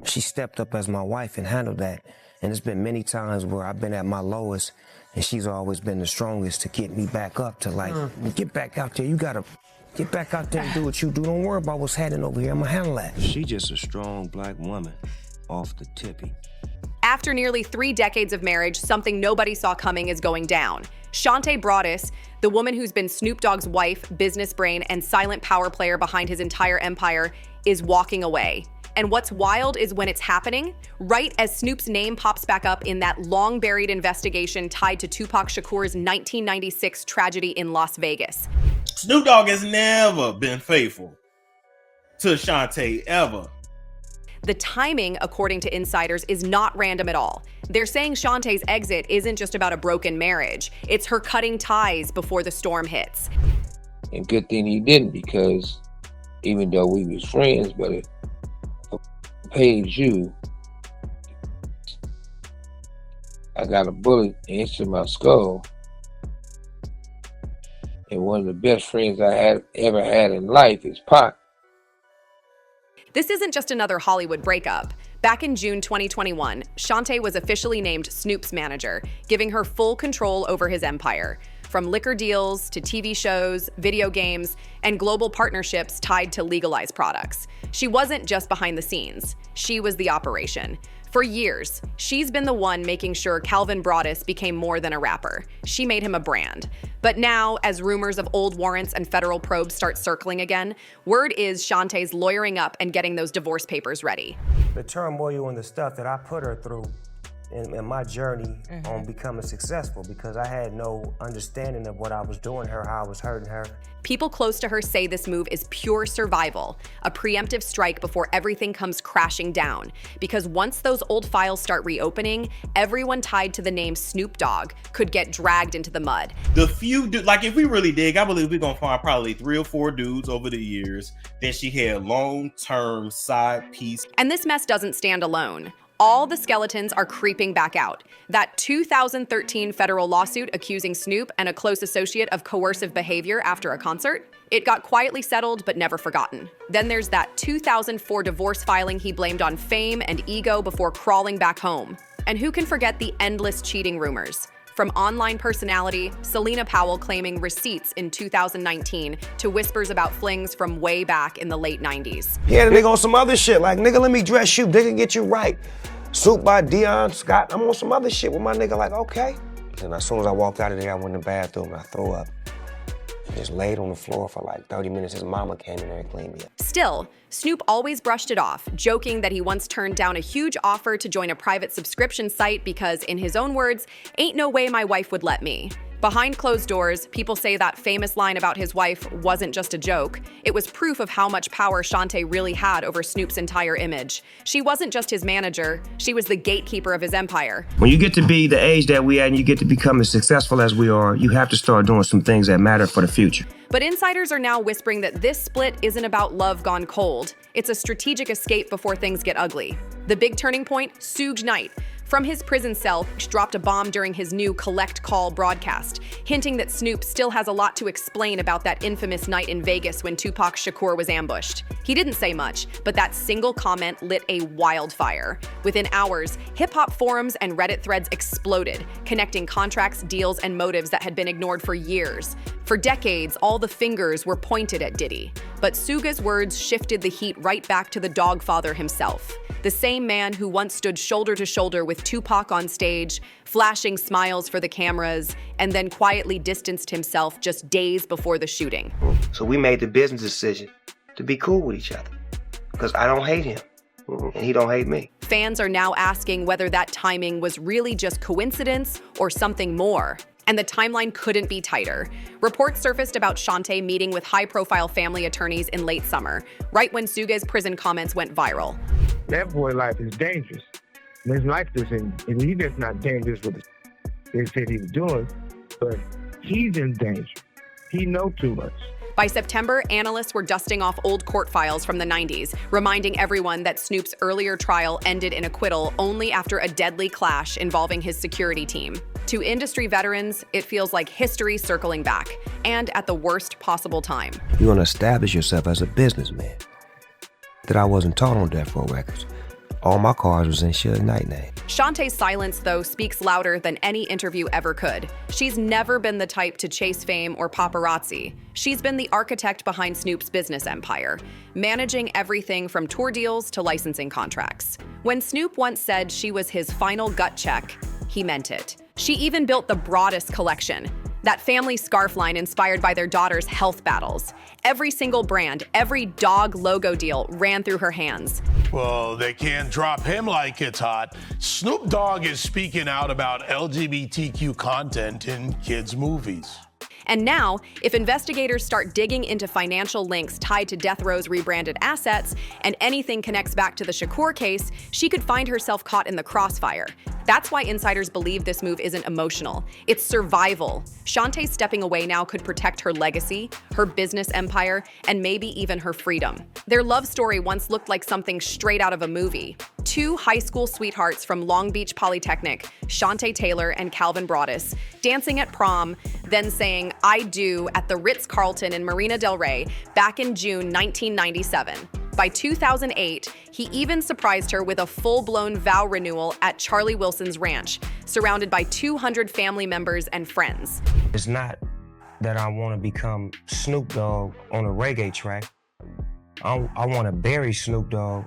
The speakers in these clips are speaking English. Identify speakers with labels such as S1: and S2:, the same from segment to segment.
S1: She stepped up as my wife and handled that. And there's been many times where I've been at my lowest, and she's always been the strongest to get me back up to like, get back out there. You gotta get back out there and do what you do. Don't worry about what's happening over here. I'm gonna handle that. She just a strong black woman off the tippy.
S2: After nearly 3 decades of marriage, something nobody saw coming is going down. Shante Broadus, the woman who's been Snoop Dogg's wife, business brain, and silent power player behind his entire empire, is walking away. And what's wild is when it's happening, right as Snoop's name pops back up in that long-buried investigation tied to Tupac Shakur's 1996 tragedy in Las Vegas.
S3: Snoop Dogg has never been faithful to Shante, ever.
S2: The timing, according to insiders, is not random at all. They're saying Shantae's exit isn't just about a broken marriage. It's her cutting ties before the storm hits.
S4: And good thing he didn't, because even though we was friends, but if I paid you, I got a bullet into my skull. And one of the best friends I had ever had in life is Pac.
S2: This isn't just another Hollywood breakup. Back in June 2021, Shante was officially named Snoop's manager, giving her full control over his empire. From liquor deals to TV shows, video games, and global partnerships tied to legalized products. She wasn't just behind the scenes. She was the operation. For years, she's been the one making sure Calvin Broadus became more than a rapper. She made him a brand. But now, as rumors of old warrants and federal probes start circling again, word is Shantae's lawyering up and getting those divorce papers ready.
S1: The turmoil and the stuff that I put her through in my journey on becoming successful, because I had no understanding of what I was doing her, how I was hurting her.
S2: People close to her say this move is pure survival, a preemptive strike before everything comes crashing down. Because once those old files start reopening, everyone tied to the name Snoop Dogg could get dragged into the mud.
S3: The few like if we really dig, I believe we're gonna find probably 3 or 4 dudes over the years that she had long-term side piece.
S2: And this mess doesn't stand alone. All the skeletons are creeping back out. That 2013 federal lawsuit accusing Snoop and a close associate of coercive behavior after a concert, it got quietly settled but never forgotten. Then there's that 2004 divorce filing he blamed on fame and ego before crawling back home. And who can forget the endless cheating rumors? From online personality, Selena Powell claiming receipts in 2019 to whispers about flings from way back in the late 90s.
S1: Yeah, the nigga on some other shit, like, nigga, let me dress you, nigga, get you right. Soup by Dion Scott, I'm on some other shit with my nigga, like, okay. And as soon as I walked out of there, I went in the bathroom and I threw up. Just laid on the floor for like 30 minutes. His mama came in there and cleaned me up.
S2: Still, Snoop always brushed it off, joking that he once turned down a huge offer to join a private subscription site because, in his own words, ain't no way my wife would let me. Behind closed doors, people say that famous line about his wife wasn't just a joke. It was proof of how much power Shante really had over Snoop's entire image. She wasn't just his manager, she was the gatekeeper of his empire.
S1: When you get to be the age that we at and you get to become as successful as we are, you have to start doing some things that matter for the future.
S2: But insiders are now whispering that this split isn't about love gone cold. It's a strategic escape before things get ugly. The big turning point, Suge Knight. From his prison cell, dropped a bomb during his new Collect Call broadcast, hinting that Snoop still has a lot to explain about that infamous night in Vegas when Tupac Shakur was ambushed. He didn't say much, but that single comment lit a wildfire. Within hours, hip-hop forums and Reddit threads exploded, connecting contracts, deals, and motives that had been ignored for years. For decades, all the fingers were pointed at Diddy. But Suge's words shifted the heat right back to the Dogfather himself. The same man who once stood shoulder to shoulder with Tupac on stage, flashing smiles for the cameras, and then quietly distanced himself just days before the shooting.
S1: So we made the business decision to be cool with each other, because I don't hate him, and he don't hate me.
S2: Fans are now asking whether that timing was really just coincidence or something more. And the timeline couldn't be tighter. Reports surfaced about Shante meeting with high-profile family attorneys in late summer, right when Suge's prison comments went viral.
S5: That boy life is dangerous. And his life isn't, and he just not dangerous with the they said he was doing, but he's in danger. He know too much.
S2: By September, analysts were dusting off old court files from the 90s, reminding everyone that Snoop's earlier trial ended in acquittal only after a deadly clash involving his security team. To industry veterans, it feels like history circling back, and at the worst possible time.
S1: You want to establish yourself as a businessman. that I wasn't taught on Death Row Records. All my cars was in Suge Knight name.
S2: Shantae's silence, though, speaks louder than any interview ever could. She's never been the type to chase fame or paparazzi. She's been the architect behind Snoop's business empire, managing everything from tour deals to licensing contracts. When Snoop once said she was his final gut check, he meant it. She even built the broadest collection, that family scarf line inspired by their daughter's health battles. Every single brand, every dog logo deal ran through her hands.
S6: Well, they can't drop him like it's hot. Snoop Dogg is speaking out about LGBTQ content in kids' movies.
S2: And now, if investigators start digging into financial links tied to Death Row's rebranded assets, and anything connects back to the Shakur case, she could find herself caught in the crossfire. That's why insiders believe this move isn't emotional. It's survival. Shantae stepping away now could protect her legacy, her business empire, and maybe even her freedom. Their love story once looked like something straight out of a movie. Two high school sweethearts from Long Beach Polytechnic, Shantae Taylor and Calvin Broadus, dancing at prom, then saying "I do" at the Ritz-Carlton in Marina del Rey back in June 1997. By 2008, he even surprised her with a full-blown vow renewal at Charlie Wilson's ranch, surrounded by 200 family members and friends.
S1: It's not that I want to become Snoop Dogg on a reggae track. I want to bury Snoop Dogg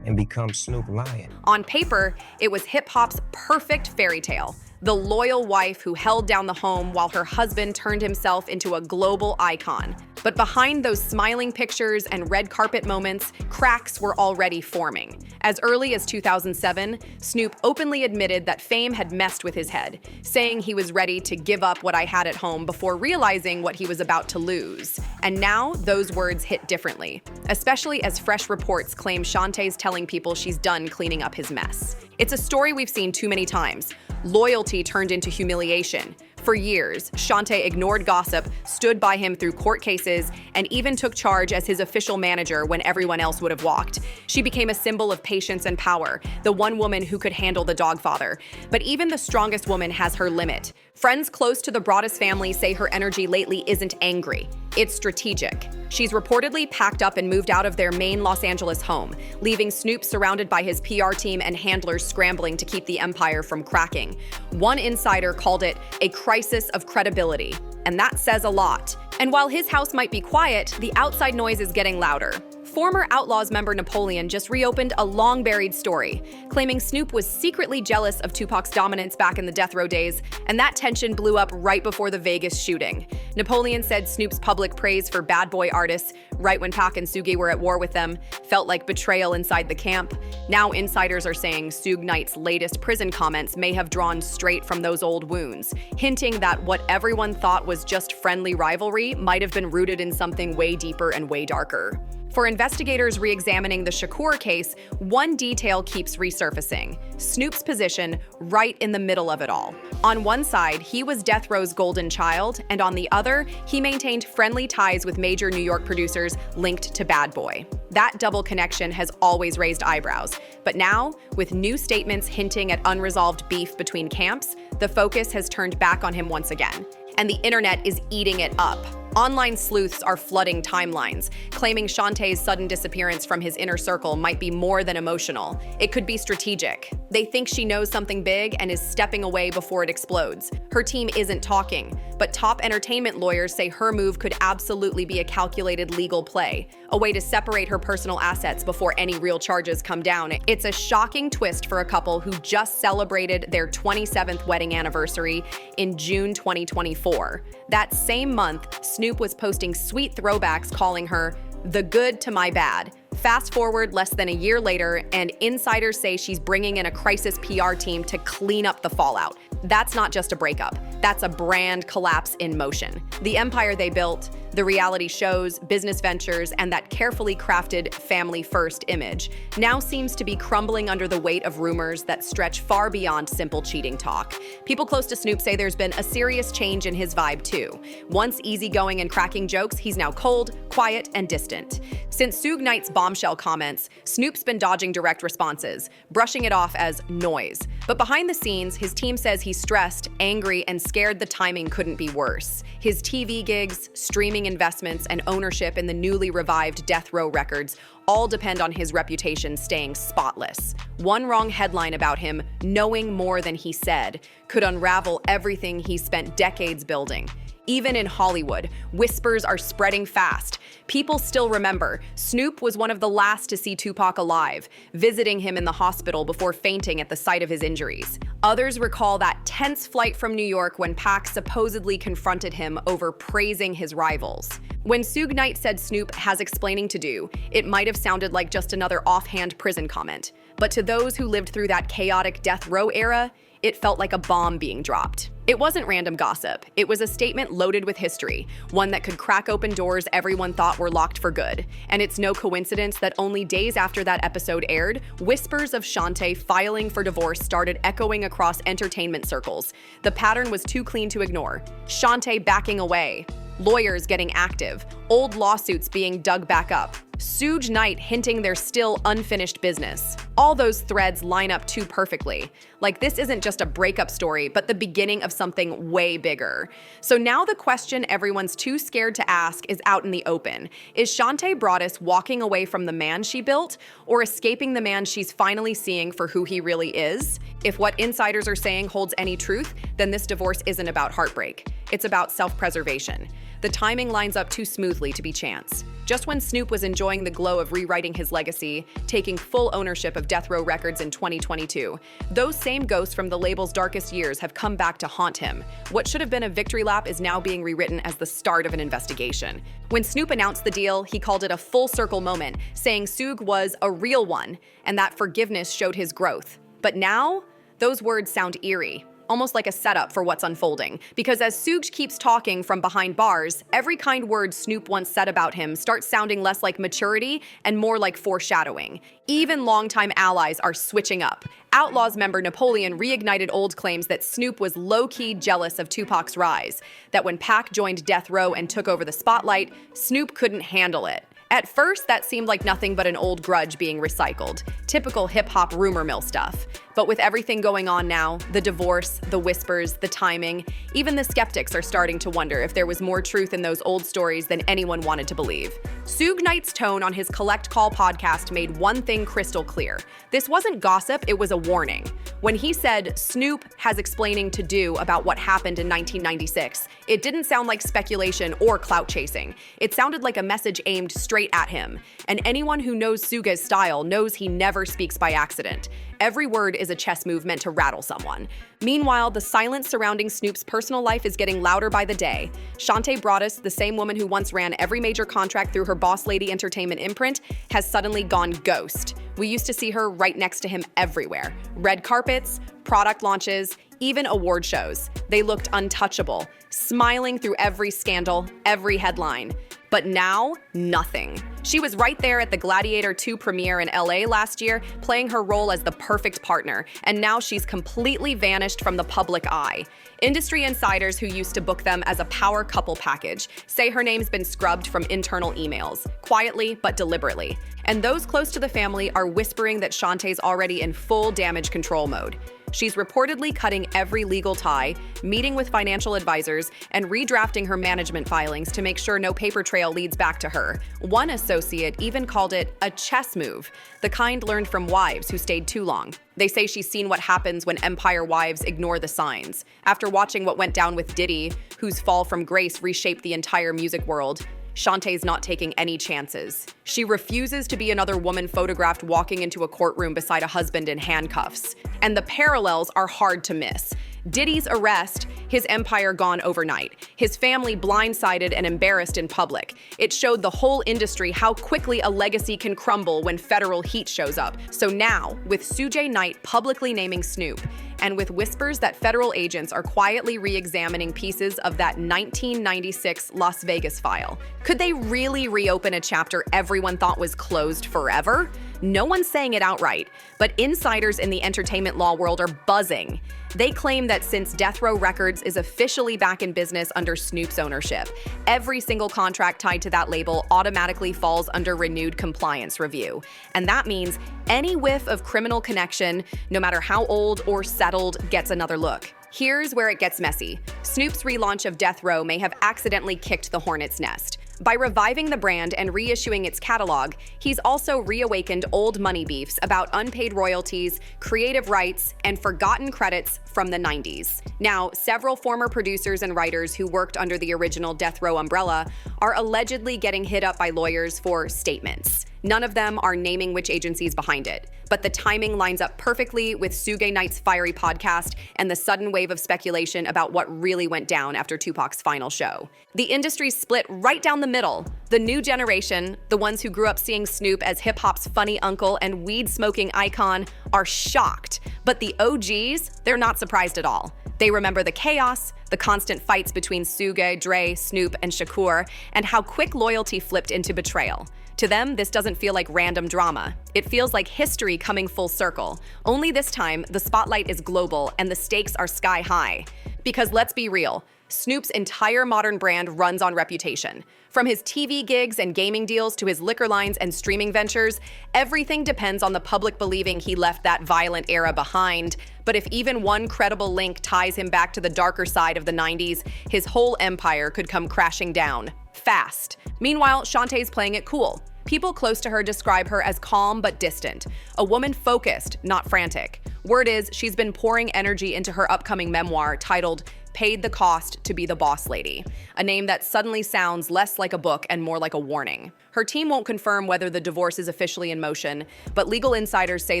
S1: and become Snoop Lion.
S2: On paper, it was hip-hop's perfect fairy tale. The loyal wife who held down the home while her husband turned himself into a global icon. But behind those smiling pictures and red carpet moments, cracks were already forming. As early as 2007, Snoop openly admitted that fame had messed with his head, saying he was ready to give up what I had at home before realizing what he was about to lose. And now those words hit differently, especially as fresh reports claim Shantae's telling people she's done cleaning up his mess. It's a story we've seen too many times. Loyalty turned into humiliation. For years, Shantae ignored gossip, stood by him through court cases, and even took charge as his official manager when everyone else would have walked. She became a symbol of patience and power, the one woman who could handle the dogfather. But even the strongest woman has her limit. Friends close to the Broadus family say her energy lately isn't angry. It's strategic. She's reportedly packed up and moved out of their main Los Angeles home, leaving Snoop surrounded by his PR team and handlers scrambling to keep the empire from cracking. One insider called it a crisis of credibility, and that says a lot. And while his house might be quiet, the outside noise is getting louder. Former Outlaws member Napoleon just reopened a long-buried story, claiming Snoop was secretly jealous of Tupac's dominance back in the Death Row days, and that tension blew up right before the Vegas shooting. Napoleon said Snoop's public praise for bad boy artists, right when Pac and Suge were at war with them, felt like betrayal inside the camp. Now insiders are saying Suge Knight's latest prison comments may have drawn straight from those old wounds, hinting that what everyone thought was just friendly rivalry might have been rooted in something way deeper and way darker. For investigators re-examining the Shakur case, one detail keeps resurfacing: Snoop's position right in the middle of it all. On one side, he was Death Row's golden child, and on the other, he maintained friendly ties with major New York producers linked to Bad Boy. That double connection has always raised eyebrows. But now, with new statements hinting at unresolved beef between camps, the focus has turned back on him once again. And the internet is eating it up. Online sleuths are flooding timelines, claiming Shantae's sudden disappearance from his inner circle might be more than emotional. It could be strategic. They think she knows something big and is stepping away before it explodes. Her team isn't talking, but top entertainment lawyers say her move could absolutely be a calculated legal play, a way to separate her personal assets before any real charges come down. It's a shocking twist for a couple who just celebrated their 27th wedding anniversary in June 2024. That same month, Snoop was posting sweet throwbacks calling her the good to my bad. Fast forward less than a year later, and insiders say she's bringing in a crisis PR team to clean up the fallout. That's not just a breakup. That's a brand collapse in motion. The empire they built, the reality shows, business ventures, and that carefully crafted family-first image now seems to be crumbling under the weight of rumors that stretch far beyond simple cheating talk. People close to Snoop say there's been a serious change in his vibe too. Once easygoing and cracking jokes, he's now cold, quiet, and distant. Since Suge Knight's bombshell comments, Snoop's been dodging direct responses, brushing it off as noise. But behind the scenes, his team says he's stressed, angry, and scared the timing couldn't be worse. His TV gigs, streaming investments, and ownership in the newly revived Death Row Records all depend on his reputation staying spotless. One wrong headline about him, knowing more than he said, could unravel everything he spent decades building. Even in Hollywood, whispers are spreading fast. People still remember Snoop was one of the last to see Tupac alive, visiting him in the hospital before fainting at the sight of his injuries. Others recall that tense flight from New York when Pac supposedly confronted him over praising his rivals. When Suge Knight said Snoop has explaining to do, it might have sounded like just another offhand prison comment. But to those who lived through that chaotic death row era, it felt like a bomb being dropped. It wasn't random gossip. It was a statement loaded with history, one that could crack open doors everyone thought were locked for good. And it's no coincidence that only days after that episode aired, whispers of Shantae filing for divorce started echoing across entertainment circles. The pattern was too clean to ignore. Shantae backing away, lawyers getting active, old lawsuits being dug back up, Suge Knight hinting there's still unfinished business. All those threads line up too perfectly. Like this isn't just a breakup story, but the beginning of something way bigger. So now the question everyone's too scared to ask is out in the open. Is Shantae Broaddus walking away from the man she built, or escaping the man she's finally seeing for who he really is? If what insiders are saying holds any truth, then this divorce isn't about heartbreak. It's about self-preservation. The timing lines up too smoothly to be chance. Just when Snoop was enjoying the glow of rewriting his legacy, taking full ownership of Death Row Records in 2022, those same ghosts from the label's darkest years have come back to haunt him. What should have been a victory lap is now being rewritten as the start of an investigation. When Snoop announced the deal, he called it a full circle moment, saying Suge was a real one, and that forgiveness showed his growth. But now, those words sound eerie. Almost like a setup for what's unfolding. Because as Suge keeps talking from behind bars, every kind word Snoop once said about him starts sounding less like maturity and more like foreshadowing. Even longtime allies are switching up. Outlaws member Napoleon reignited old claims that Snoop was low-key jealous of Tupac's rise, that when Pac joined Death Row and took over the spotlight, Snoop couldn't handle it. At first, that seemed like nothing but an old grudge being recycled. Typical hip-hop rumor mill stuff. But with everything going on now, the divorce, the whispers, the timing, even the skeptics are starting to wonder if there was more truth in those old stories than anyone wanted to believe. Suge Knight's tone on his Collect Call podcast made one thing crystal clear. This wasn't gossip, it was a warning. When he said, Snoop has explaining to do about what happened in 1996, it didn't sound like speculation or clout chasing. It sounded like a message aimed straight at him. And anyone who knows Suge's style knows he never speaks by accident. Every word is a chess move meant to rattle someone. Meanwhile, the silence surrounding Snoop's personal life is getting louder by the day. Shantae Broaddus, the same woman who once ran every major contract through her Boss Lady Entertainment imprint, has suddenly gone ghost. We used to see her right next to him everywhere. Red carpets, product launches, even award shows. They looked untouchable, smiling through every scandal, every headline. But now, nothing. She was right there at the Gladiator 2 premiere in LA last year, playing her role as the perfect partner, and now she's completely vanished from the public eye. Industry insiders who used to book them as a power couple package say her name's been scrubbed from internal emails, quietly but deliberately. And those close to the family are whispering that Shantae's already in full damage control mode. She's reportedly cutting every legal tie, meeting with financial advisors, and redrafting her management filings to make sure no paper trail leads back to her. One associate even called it a chess move, the kind learned from wives who stayed too long. They say she's seen what happens when empire wives ignore the signs. After watching what went down with Diddy, whose fall from grace reshaped the entire music world, Shantae's not taking any chances. She refuses to be another woman photographed walking into a courtroom beside a husband in handcuffs. And the parallels are hard to miss. Diddy's arrest, his empire gone overnight. His family blindsided and embarrassed in public. It showed the whole industry how quickly a legacy can crumble when federal heat shows up. So now, with Suge Knight publicly naming Snoop, and with whispers that federal agents are quietly re-examining pieces of that 1996 Las Vegas file, could they really reopen a chapter everyone thought was closed forever? No one's saying it outright, but insiders in the entertainment law world are buzzing. They claim that since Death Row Records is officially back in business under Snoop's ownership, every single contract tied to that label automatically falls under renewed compliance review. And that means any whiff of criminal connection, no matter how old or settled, gets another look. Here's where it gets messy. Snoop's relaunch of Death Row may have accidentally kicked the hornet's nest. By reviving the brand and reissuing its catalog, he's also reawakened old money beefs about unpaid royalties, creative rights, and forgotten credits from the 90s. Now, several former producers and writers who worked under the original Death Row umbrella are allegedly getting hit up by lawyers for statements. None of them are naming which agency's behind it, but the timing lines up perfectly with Suge Knight's fiery podcast and the sudden wave of speculation about what really went down after Tupac's final show. The industry's split right down the middle. The new generation, the ones who grew up seeing Snoop as hip-hop's funny uncle and weed-smoking icon, are shocked. But the OGs, they're not surprised at all. They remember the chaos, the constant fights between Suge, Dre, Snoop, and Shakur, and how quick loyalty flipped into betrayal. To them, this doesn't feel like random drama. It feels like history coming full circle. Only this time, the spotlight is global and the stakes are sky high. Because let's be real, Snoop's entire modern brand runs on reputation. From his TV gigs and gaming deals to his liquor lines and streaming ventures, everything depends on the public believing he left that violent era behind. But if even one credible link ties him back to the darker side of the 90s, his whole empire could come crashing down. Fast. Meanwhile, Shantae's playing it cool. People close to her describe her as calm but distant, a woman focused, not frantic. Word is, she's been pouring energy into her upcoming memoir titled Paid the Cost to Be the Boss Lady, a name that suddenly sounds less like a book and more like a warning. Her team won't confirm whether the divorce is officially in motion, but legal insiders say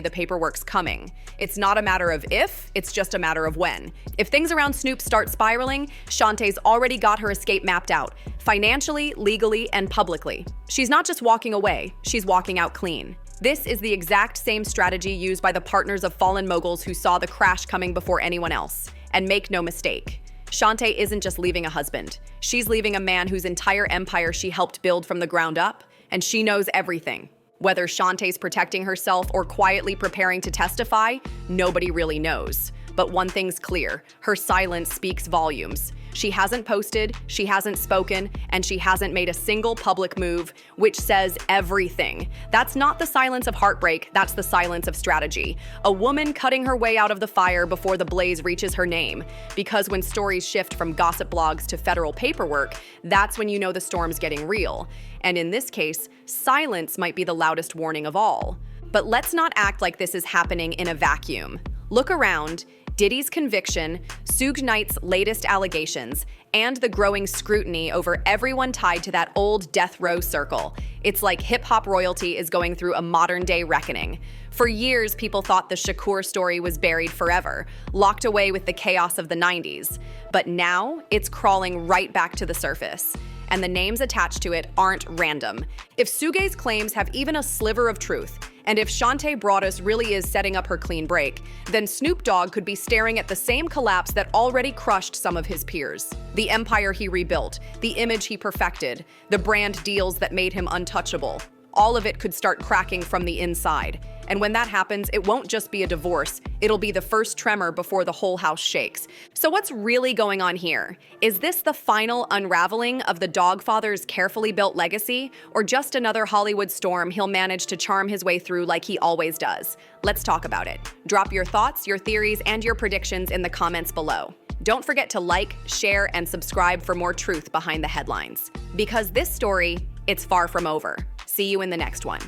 S2: the paperwork's coming. It's not a matter of if, it's just a matter of when. If things around Snoop start spiraling, Shantae's already got her escape mapped out, financially, legally, and publicly. She's not just walking away, she's walking out clean. This is the exact same strategy used by the partners of fallen moguls who saw the crash coming before anyone else. And make no mistake, Shantae isn't just leaving a husband. She's leaving a man whose entire empire she helped build from the ground up, and she knows everything. Whether Shantae's protecting herself or quietly preparing to testify, nobody really knows. But one thing's clear, her silence speaks volumes. She hasn't posted, she hasn't spoken, and she hasn't made a single public move, which says everything. That's not the silence of heartbreak, that's the silence of strategy. A woman cutting her way out of the fire before the blaze reaches her name. Because when stories shift from gossip blogs to federal paperwork, that's when you know the storm's getting real. And in this case, silence might be the loudest warning of all. But let's not act like this is happening in a vacuum. Look around. Diddy's conviction, Suge Knight's latest allegations, and the growing scrutiny over everyone tied to that old death row circle. It's like hip-hop royalty is going through a modern-day reckoning. For years, people thought the Shakur story was buried forever, locked away with the chaos of the 90s. But now, it's crawling right back to the surface. And the names attached to it aren't random. If Suge's claims have even a sliver of truth, and if Shantae Broaddus really is setting up her clean break, then Snoop Dogg could be staring at the same collapse that already crushed some of his peers. The empire he rebuilt, the image he perfected, the brand deals that made him untouchable. All of it could start cracking from the inside. And when that happens, it won't just be a divorce, it'll be the first tremor before the whole house shakes. So what's really going on here? Is this the final unraveling of the Dogfather's carefully built legacy, or just another Hollywood storm he'll manage to charm his way through like he always does? Let's talk about it. Drop your thoughts, your theories, and your predictions in the comments below. Don't forget to like, share, and subscribe for more truth behind the headlines. Because this story, it's far from over. See you in the next one.